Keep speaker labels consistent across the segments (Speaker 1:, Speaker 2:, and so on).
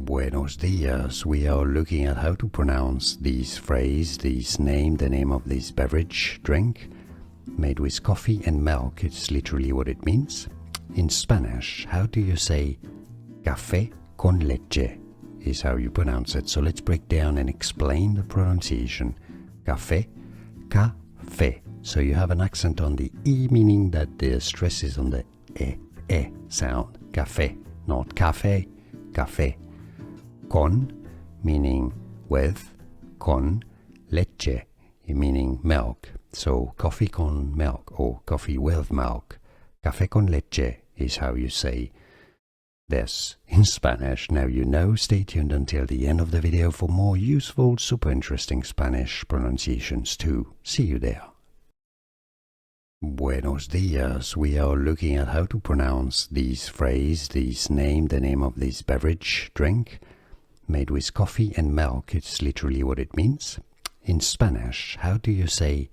Speaker 1: Buenos dias. We are looking at how to pronounce this phrase, this name, the name of this beverage, drink, made with coffee and milk. It's literally what it means. In Spanish, how do you say café con leche is how you pronounce it. So let's break down and explain the pronunciation. Café, café. So you have an accent on the E, meaning that the stress is on the E sound. Café, not café, café. Con, meaning with, con, leche, meaning milk. So coffee con milk or coffee with milk. Café con leche is how you say this in Spanish. Now you know. Stay tuned until the end of the video for more useful, super interesting Spanish pronunciations too. See you there. Buenos dias. We are looking at how to pronounce this phrase, this name, the name of this beverage, drink, made with coffee and milk. It's literally what it means. In Spanish, how do you say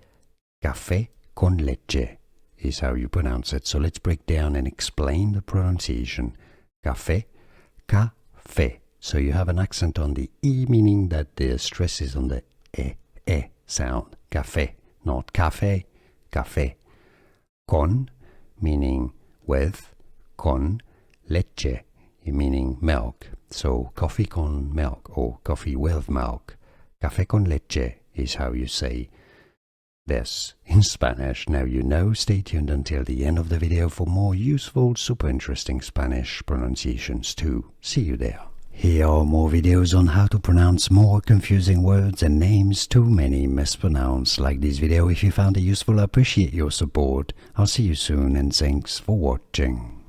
Speaker 1: café con leche is how you pronounce it. So let's break down and explain the pronunciation. Café, café. So you have an accent on the E, meaning that the stress is on the E sound. Café, not café, café. Con, meaning with, con, leche, meaning milk. So coffee con milk or coffee with milk. Café con leche is how you say this in Spanish. Now you know. Stay tuned until the end of the video for more useful, super interesting Spanish pronunciations too. See you there. Here are more videos on how to pronounce more confusing words and names too many mispronounced. Like this video if you found it useful. I appreciate your support. I'll see you soon and thanks for watching.